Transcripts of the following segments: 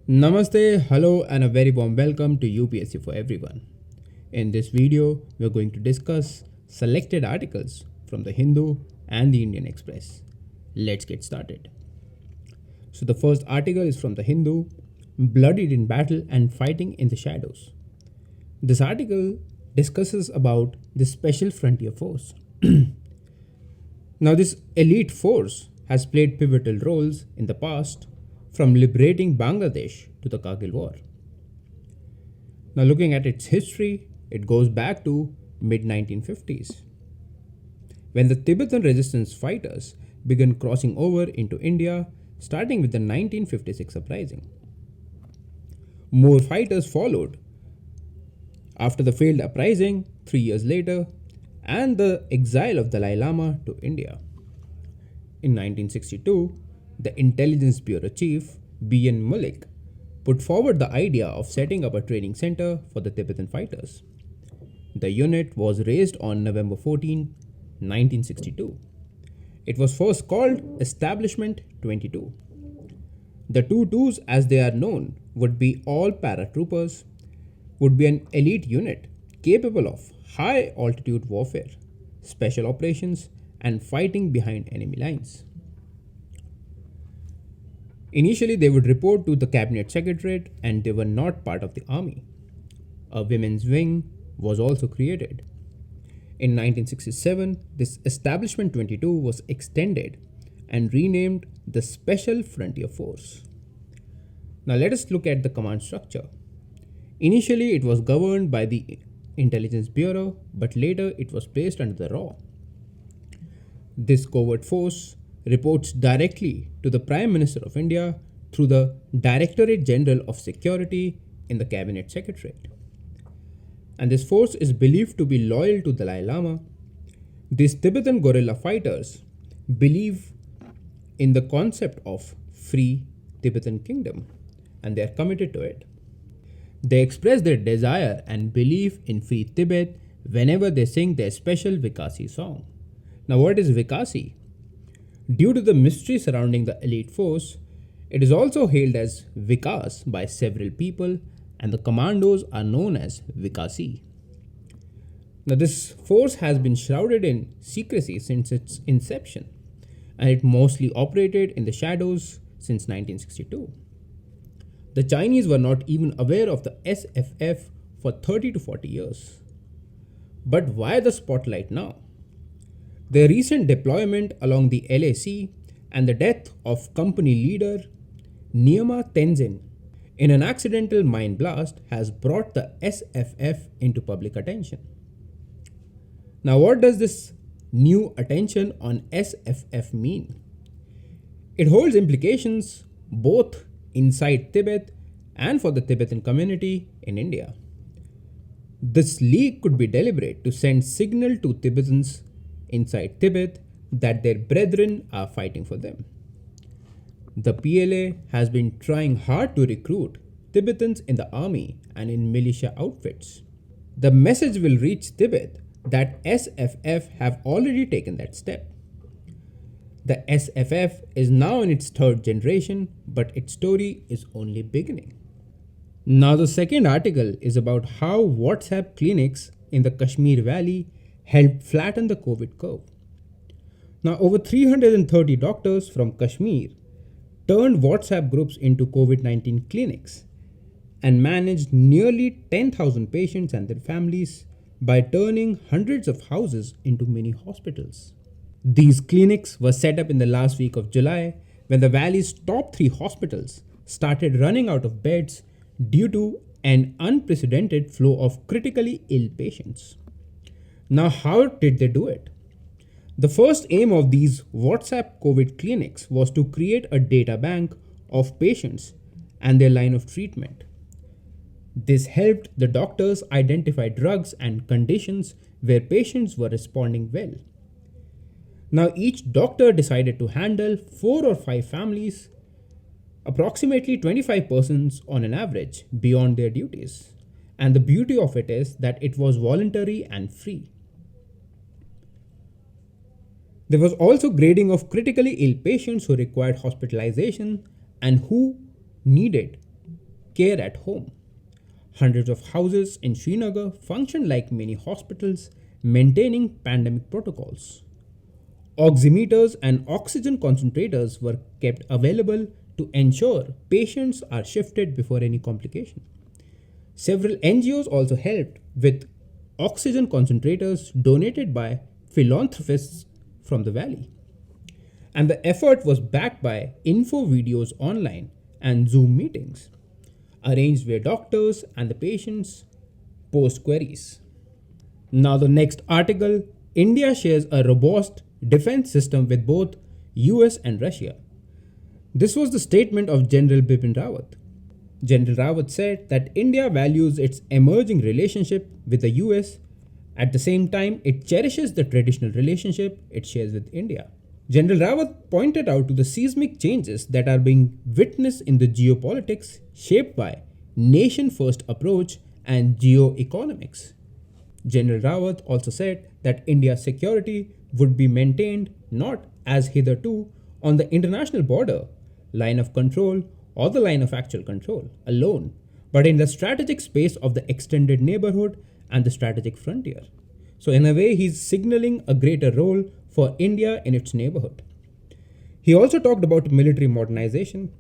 Namaste, hello, and a very warm welcome to UPSC for everyone. In this video, we're going to discuss selected articles from the Hindu and the Indian Express. Let's get started. So, the first article is from the Hindu, Bloodied in Battle and Fighting in the Shadows. This article discusses about the Special Frontier Force. Now, this elite force has played pivotal roles in the past, from liberating Bangladesh to the Kargil War. Now, looking at its history, it goes back to mid-1950s, when the Tibetan resistance fighters began crossing over into India, starting with the 1956 uprising. More fighters followed after the failed uprising 3 years later and the exile of Dalai Lama to India. In 1962, the Intelligence Bureau Chief B.N. Mullik put forward the idea of setting up a training center for the Tibetan fighters. The unit was raised on November 14, 1962. It was first called Establishment 22. The 22s, as they are known, would be all paratroopers, would be an elite unit capable of high altitude warfare, special operations, and fighting behind enemy lines. Initially, they would report to the Cabinet Secretariat and they were not part of the army. A women's wing was also created. In 1967, this Establishment 22 was extended and renamed the Special Frontier Force. Now let us look at the command structure. Initially, it was governed by the Intelligence Bureau, but later it was placed under the RAW. This covert force reports directly to the Prime Minister of India through the Directorate General of Security in the Cabinet Secretariat. And this force is believed to be loyal to Dalai Lama. These Tibetan guerrilla fighters believe in the concept of free Tibetan kingdom and they are committed to it. They express their desire and belief in free Tibet whenever they sing their special Vikasi song. Now, what is Vikasi? Due to the mystery surrounding the elite force, it is also hailed as Vikas by several people, and the commandos are known as Vikasi. Now, this force has been shrouded in secrecy since its inception, and it mostly operated in the shadows since 1962. The Chinese were not even aware of the SFF for 30 to 40 years. But why the spotlight now? Their recent deployment along the LAC and the death of company leader Nyima Tenzin in an accidental mine blast has brought the SFF into public attention. Now, what does this new attention on SFF mean? It holds implications both inside Tibet and for the Tibetan community in India. This leak could be deliberate to send signal to Tibetans inside Tibet that their brethren are fighting for them. The PLA has been trying hard to recruit Tibetans in the army and in militia outfits. The message will reach Tibet that SFF have already taken that step. The SFF is now in its third generation, but its story is only beginning. Now, the second article is about how WhatsApp clinics in the Kashmir Valley helped flatten the COVID curve. Now, over 330 doctors from Kashmir turned WhatsApp groups into COVID-19 clinics and managed nearly 10,000 patients and their families by turning hundreds of houses into mini hospitals. These clinics were set up in the last week of July when the valley's top 3 hospitals started running out of beds due to an unprecedented flow of critically ill patients. Now, how did they do it? The first aim of these WhatsApp COVID clinics was to create a data bank of patients and their line of treatment. This helped the doctors identify drugs and conditions where patients were responding well. Now, each doctor decided to handle 4 or 5 families, approximately 25 persons on an average, beyond their duties. And the beauty of it is that it was voluntary and free. There was also grading of critically ill patients who required hospitalization and who needed care at home. Hundreds of houses in Srinagar function like mini hospitals, maintaining pandemic protocols. Oximeters and oxygen concentrators were kept available to ensure patients are shifted before any complication. Several NGOs also helped with oxygen concentrators donated by philanthropists from the valley. And the effort was backed by info videos online and Zoom meetings, arranged where doctors and the patients post queries. Now, the next article, India shares a robust defense system with both US and Russia. This was the statement of General Bipin Rawat. General Rawat said that India values its emerging relationship with the US. At the same time, it cherishes the traditional relationship it shares with India. General Rawat pointed out to the seismic changes that are being witnessed in the geopolitics shaped by nation-first approach and geoeconomics. General Rawat also said that India's security would be maintained not as hitherto on the international border, line of control, or the line of actual control alone, but in the strategic space of the extended neighborhood and the strategic frontier. So, in a way, he's signaling a greater role for India in its neighborhood. He also talked about military modernization.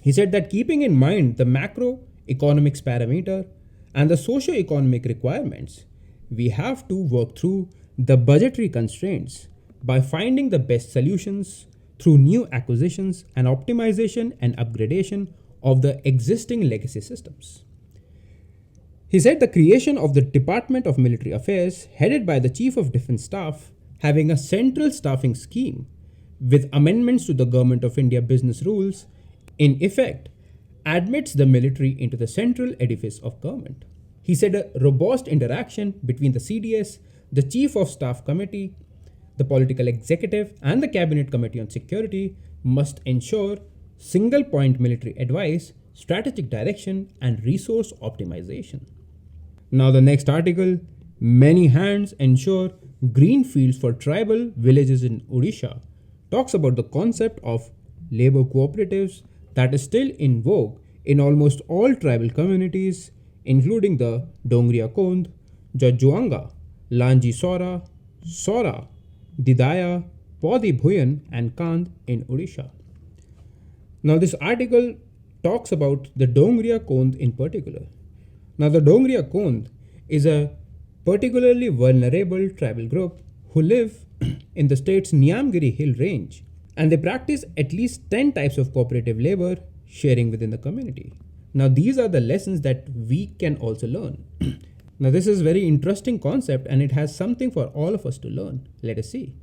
He said that keeping in mind the macroeconomics parameter and the socio-economic requirements, we have to work through the budgetary constraints by finding the best solutions through new acquisitions and optimization and upgradation of the existing legacy systems. He said the creation of the Department of Military Affairs, headed by the Chief of Defence Staff, having a central staffing scheme with amendments to the Government of India business rules, in effect, admits the military into the central edifice of government. He said a robust interaction between the CDS, the Chief of Staff Committee, the Political Executive, and the Cabinet Committee on Security must ensure single point military advice, strategic direction, and resource optimization. Now, the next article, many hands ensure green fields for tribal villages in Odisha, talks about the concept of labor cooperatives that is still in vogue in almost all tribal communities, including the Dongria Kond, Jajuanga, Lanji Sora, Didaya, Podi Bhuyan, and Kand in Odisha. Now, this article talks about the Dongria Kond in particular. Now, the Dongria Kond is a particularly vulnerable tribal group who live in the state's Niamgiri hill range, and they practice at least 10 types of cooperative labor sharing within the community. Now, these are the lessons that we can also learn. Now, this is a very interesting concept and it has something for all of us to learn. Let us see.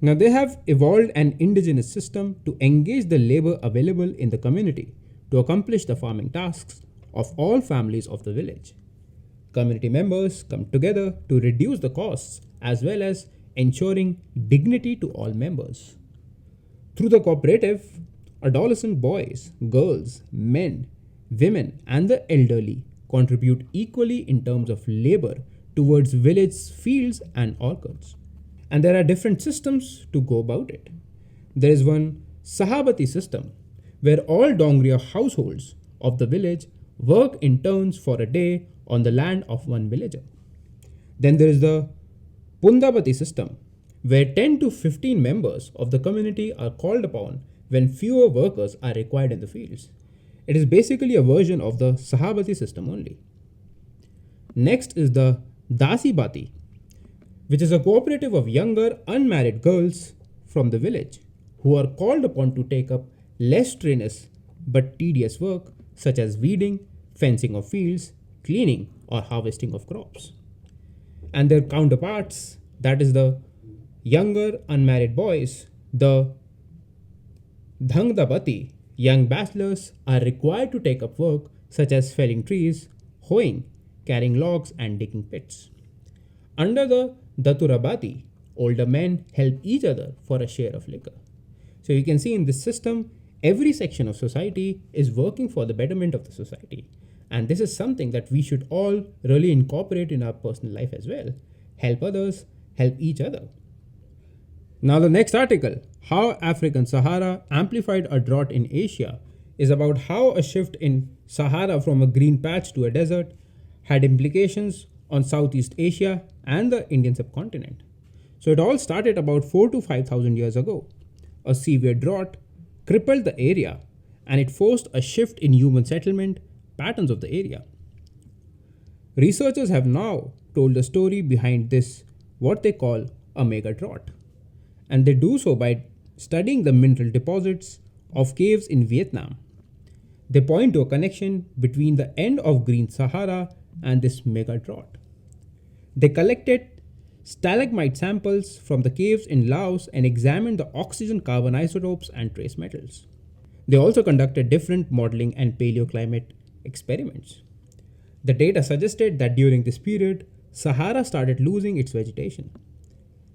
Now, they have evolved an indigenous system to engage the labor available in the community to accomplish the farming tasks of all families of the village. Community members come together to reduce the costs as well as ensuring dignity to all members. Through the cooperative, adolescent boys, girls, men, women, and the elderly contribute equally in terms of labor towards village fields and orchards. And there are different systems to go about it. There is one Sahabati system where all Dongria households of the village work in turns for a day on the land of one villager. Then there is the Pundabati system where 10 to 15 members of the community are called upon when fewer workers are required in the fields. It is basically a version of the Sahabati system only. Next is the Dasibati, which is a cooperative of younger unmarried girls from the village who are called upon to take up less strenuous but tedious work such as weeding, fencing of fields, cleaning, or harvesting of crops. And their counterparts, that is the younger unmarried boys, the Dhangdabati, young bachelors, are required to take up work such as felling trees, hoeing, carrying logs, and digging pits. Under the Daturabati, older men help each other for a share of liquor. So you can see in this system, every section of society is working for the betterment of the society. And this is something that we should all really incorporate in our personal life as well. Help others, help each other. Now the next article, how African Sahara amplified a drought in Asia is about how a shift in Sahara from a green patch to a desert had implications on Southeast Asia and the Indian subcontinent. So it all started about 4 to 5,000 years ago. A severe drought crippled the area and it forced a shift in human settlement patterns of the area. Researchers have now told the story behind this, what they call a mega drought. And they do so by studying the mineral deposits of caves in Vietnam. They point to a connection between the end of Green Sahara and this mega drought. They collected stalagmite samples from the caves in Laos and examined the oxygen carbon isotopes and trace metals. They also conducted different modeling and paleoclimate experiments. The data suggested that during this period, Sahara started losing its vegetation.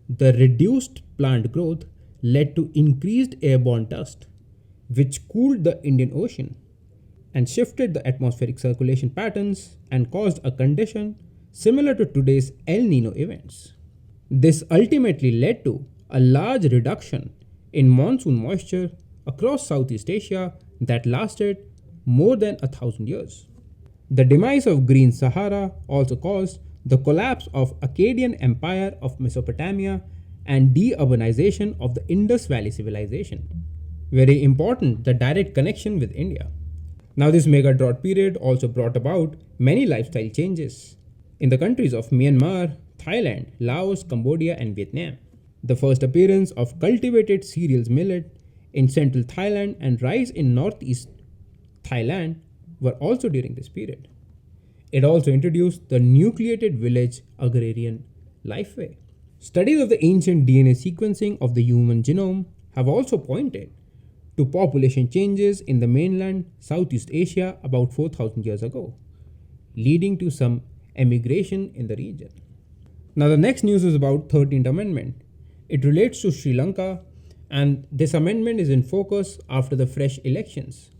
The reduced plant growth led to increased airborne dust, which cooled the Indian Ocean and shifted the atmospheric circulation patterns and caused a condition similar to today's El Nino events. This ultimately led to a large reduction in monsoon moisture across Southeast Asia that lasted more than 1,000 years. The demise of Green Sahara also caused the collapse of Akkadian Empire of Mesopotamia and de-urbanization of the Indus Valley civilization. Very important, the direct connection with India. Now this mega drought period also brought about many lifestyle changes in the countries of Myanmar, Thailand, Laos, Cambodia and Vietnam. The first appearance of cultivated cereals millet in central Thailand and rice in northeast Thailand were also during this period. It also introduced the nucleated village agrarian lifeway. Studies of the ancient DNA sequencing of the human genome have also pointed to population changes in the mainland Southeast Asia about 4,000 years ago, leading to some emigration in the region. Now the next news is about 13th Amendment. It relates to Sri Lanka and this amendment is in focus after the fresh elections.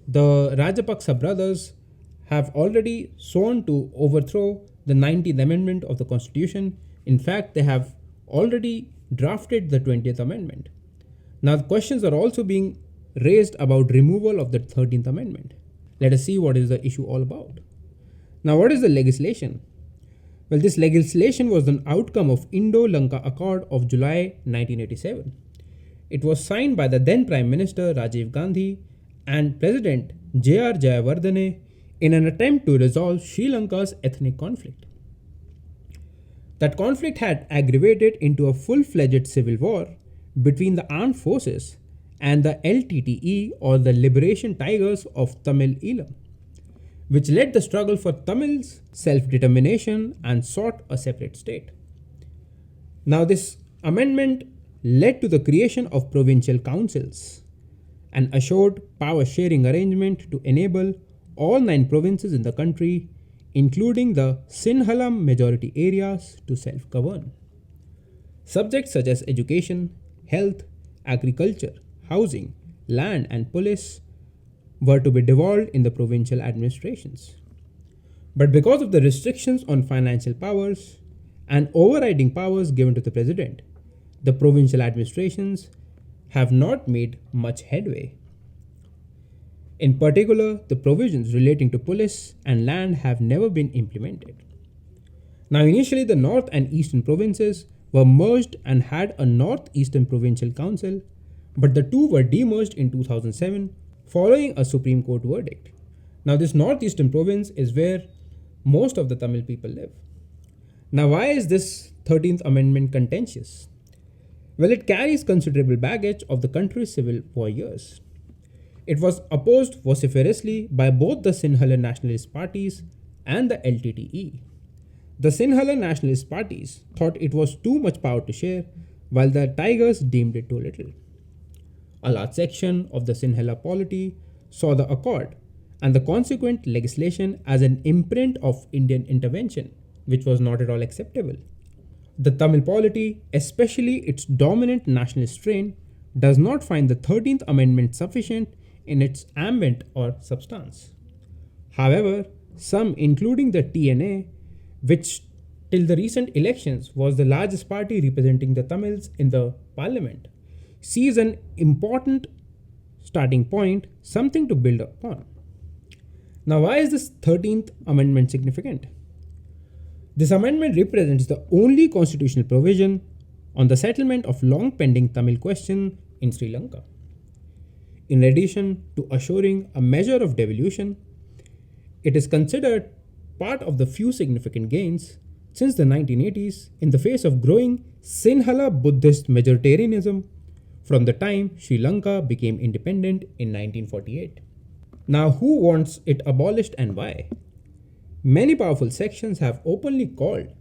The Rajapaksa brothers have already sworn to overthrow the 19th Amendment of the Constitution. In fact, they have already drafted the 20th Amendment. Now, questions are also being raised about removal of the 13th Amendment. Let us see what is the issue all about. Now, what is the legislation? Well, this legislation was an outcome of Indo-Lanka Accord of July 1987. It was signed by the then Prime Minister Rajiv Gandhi and President J.R. Jayawardene in an attempt to resolve Sri Lanka's ethnic conflict. That conflict had aggravated into a full-fledged civil war between the armed forces and the LTTE or the Liberation Tigers of Tamil Eelam, which led the struggle for Tamils' self-determination and sought a separate state. Now this amendment led to the creation of provincial councils and assured power sharing arrangement to enable all 9 provinces in the country, including the Sinhalam majority areas, to self-govern. Subjects such as education, health, agriculture, housing, land and police were to be devolved in the provincial administrations. But because of the restrictions on financial powers and overriding powers given to the president, the provincial administrations have not made much headway. In particular, the provisions relating to police and land have never been implemented. Now, initially, the north and eastern provinces were merged and had a northeastern provincial council, but the two were demerged in 2007 following a Supreme Court verdict. Now, this northeastern province is where most of the Tamil people live. Now, why is this 13th Amendment contentious? Well, it carries considerable baggage of the country's civil war years. It was opposed vociferously by both the Sinhala nationalist parties and the LTTE. The Sinhala nationalist parties thought it was too much power to share, while the Tigers deemed it too little. A large section of the Sinhala polity saw the accord and the consequent legislation as an imprint of Indian intervention, which was not at all acceptable. The Tamil polity, especially its dominant nationalist strain, does not find the 13th Amendment sufficient in its ambit or substance. However, some, including the TNA, which till the recent elections was the largest party representing the Tamils in the parliament, sees an important starting point, something to build upon. Now, why is this 13th Amendment significant? This amendment represents the only constitutional provision on the settlement of long pending Tamil question in Sri Lanka. In addition to assuring a measure of devolution, it is considered part of the few significant gains since the 1980s in the face of growing Sinhala Buddhist majoritarianism from the time Sri Lanka became independent in 1948. Now, who wants it abolished and why? Many powerful sections have openly called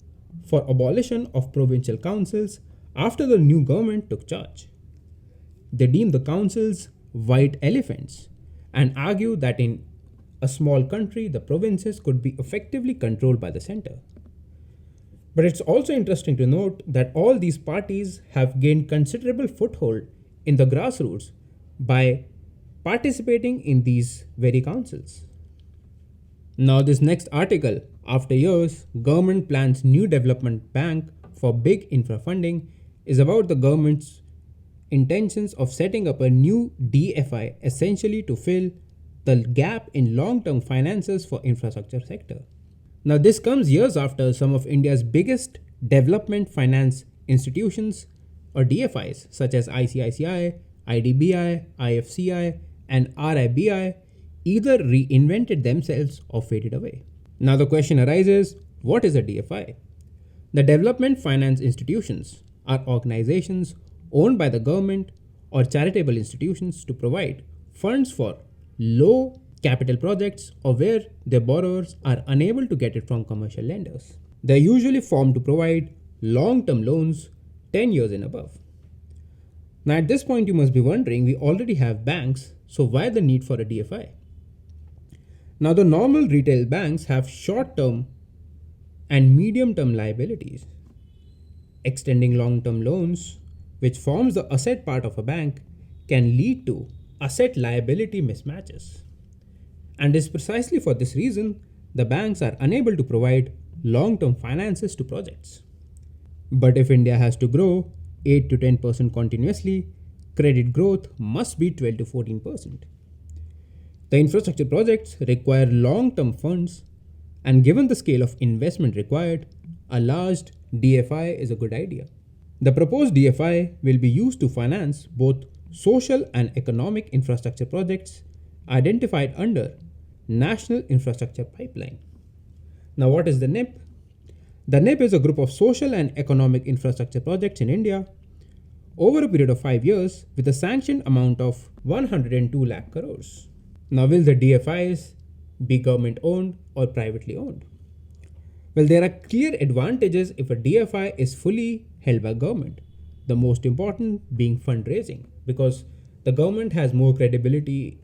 for abolition of provincial councils after the new government took charge. They deem the councils white elephants and argue that in a small country, the provinces could be effectively controlled by the center. But it's also interesting to note that all these parties have gained considerable foothold in the grassroots by participating in these very councils. Now, this next article, after years, government plans new development bank for big infra funding, is about the government's intentions of setting up a new DFI essentially to fill the gap in long-term finances for infrastructure sector. Now, this comes years after some of India's biggest development finance institutions or DFIs such as ICICI, IDBI, IFCI, and RIBI either reinvented themselves or faded away. Now the question arises, what is a DFI? The development finance institutions are organizations owned by the government or charitable institutions to provide funds for low capital projects or where their borrowers are unable to get it from commercial lenders. They are usually formed to provide long-term loans 10 years and above. Now at this point you must be wondering, we already have banks, so why the need for a DFI? Now the normal retail banks have short-term and medium-term liabilities. Extending long-term loans, which forms the asset part of a bank, can lead to asset liability mismatches. And it's precisely for this reason the banks are unable to provide long-term finances to projects. But if India has to grow 8 to 10% continuously, credit growth must be 12 to 14%. The infrastructure projects require long-term funds, and given the scale of investment required, a large DFI is a good idea. The proposed DFI will be used to finance both social and economic infrastructure projects identified under National Infrastructure Pipeline. Now, what is the NIP? The NIP is a group of social and economic infrastructure projects in India over a period of 5 years with a sanctioned amount of 102 lakh crores. Now, will the DFIs be government owned or privately owned? Well, there are clear advantages if a DFI is fully held by government. The most important being fundraising, because the government has more credibility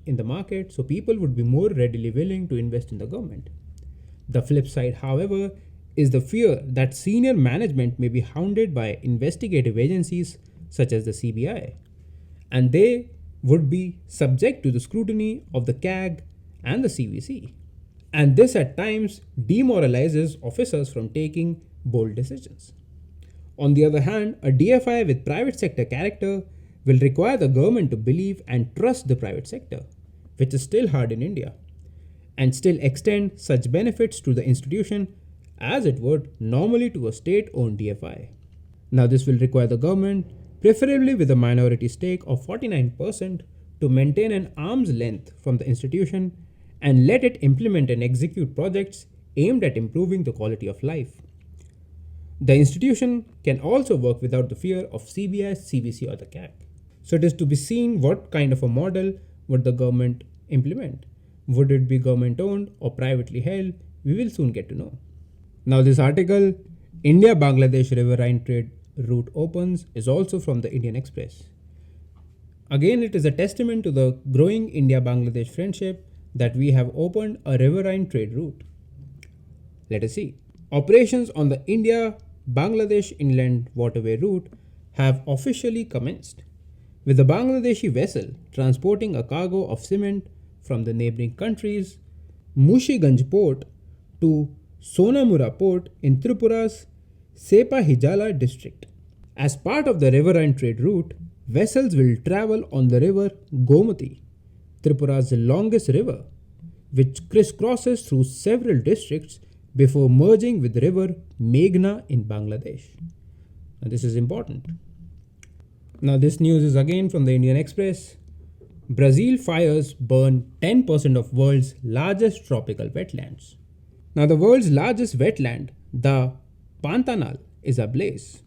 in the market, so people would be more readily willing to invest in the government. The flip side, however, is the fear that senior management may be hounded by investigative agencies such as the CBI, and they would be subject to the scrutiny of the CAG and the CVC. And this at times demoralizes officers from taking bold decisions. On the other hand, a DFI with private sector character will require the government to believe and trust the private sector, which is still hard in India, and still extend such benefits to the institution as it would normally to a state-owned DFI. Now, this will require the government, preferably with a minority stake of 49%, to maintain an arm's length from the institution and let it implement and execute projects aimed at improving the quality of life. The institution can also work without the fear of CBI, CVC or the CAG. So it is to be seen what kind of a model would the government implement. Would it be government owned or privately held? We will soon get to know. Now this article, India-Bangladesh riverine trade route opens, is also from the Indian Express. Again, it is a testament to the growing India-Bangladesh friendship that we have opened a riverine trade route. Let us see. Operations on the India-Bangladesh inland waterway route have officially commenced, with a Bangladeshi vessel transporting a cargo of cement from the neighboring countries Mushiganj port to Sonamura port in Tripura's Sepa Hijala district. As part of the riverine trade route, vessels will travel on the river Gomati, Tripura's longest river, which crisscrosses through several districts before merging with the river Meghna in Bangladesh. Now, this is important. Now, this news is again from the Indian Express. Brazil fires burn 10% of world's largest tropical wetlands. Now, the world's largest wetland, the Pantanal, is ablaze.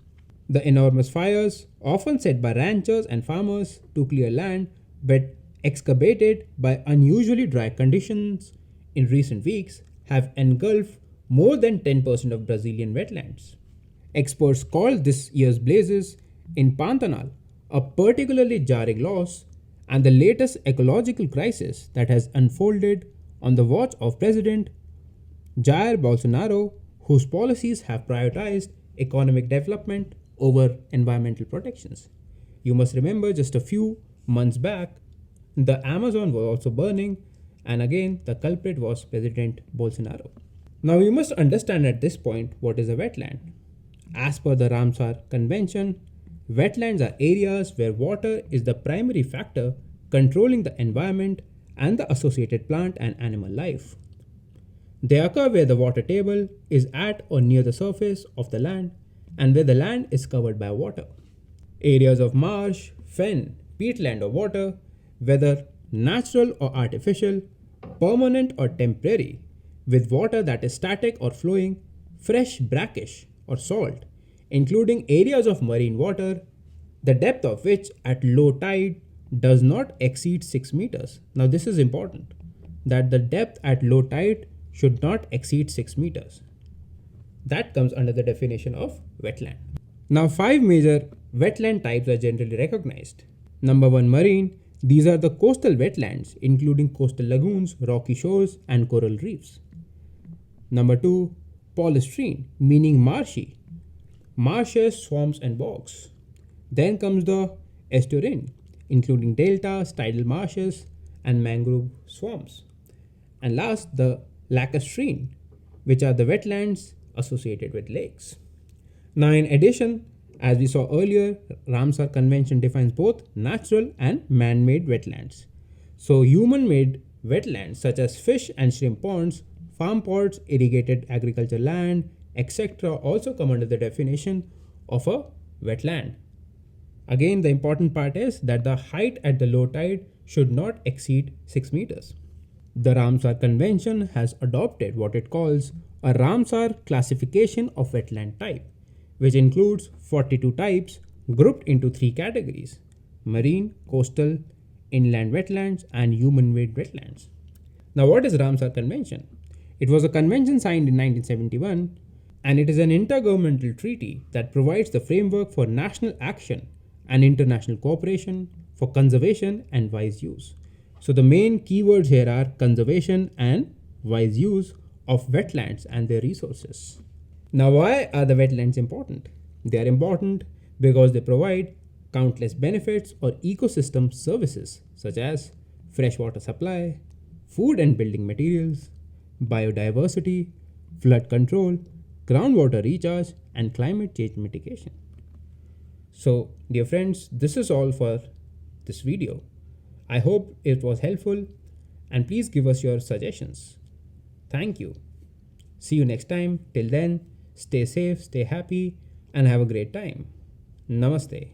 The enormous fires, often set by ranchers and farmers to clear land, but excavated by unusually dry conditions in recent weeks, have engulfed more than 10% of Brazilian wetlands. Experts call this year's blazes in Pantanal a particularly jarring loss and the latest ecological crisis that has unfolded on the watch of President Jair Bolsonaro, whose policies have prioritized economic development over environmental protections. You must remember just a few months back, the Amazon was also burning, and again, the culprit was President Bolsonaro. Now, you must understand at this point what is a wetland. As per the Ramsar Convention, wetlands are areas where water is the primary factor controlling the environment and the associated plant and animal life. They occur where the water table is at or near the surface of the land and where the land is covered by water. Areas of marsh, fen, peatland or water, whether natural or artificial, permanent or temporary, with water that is static or flowing, fresh, brackish or salt, including areas of marine water, the depth of which at low tide does not exceed 6 meters. Now, this is important, that the depth at low tide should not exceed 6 meters. That comes under the definition of wetland. Now, 5 major wetland types are generally recognized. Number 1, marine. These are the coastal wetlands, including coastal lagoons, rocky shores, and coral reefs. Number 2, polystrene, meaning marshy, marshes, swamps, and bogs. Then comes the estuarine, including deltas, tidal marshes, and mangrove swamps. And last, the lacustrine, which are the wetlands associated with lakes. Now, in addition, as we saw earlier, Ramsar Convention defines both natural and man-made wetlands. So, human-made wetlands such as fish and shrimp ponds, farm pods, irrigated agriculture land, etc. also come under the definition of a wetland. Again, the important part is that the height at the low tide should not exceed 6 meters. The Ramsar Convention has adopted what it calls a Ramsar classification of wetland type, which includes 42 types grouped into 3 categories: marine, coastal, inland wetlands, and human-made wetlands. Now, what is Ramsar Convention? It was a convention signed in 1971, and it is an intergovernmental treaty that provides the framework for national action and international cooperation for conservation and wise use. So the main keywords here are conservation and wise use of wetlands and their resources. Now, why are the wetlands important? They are important because they provide countless benefits or ecosystem services such as freshwater supply, food and building materials, biodiversity, flood control, groundwater recharge, and climate change mitigation. So, dear friends, this is all for this video. I hope it was helpful, and please give us your suggestions. Thank you. See you next time. Till then, stay safe, stay happy, and have a great time. Namaste.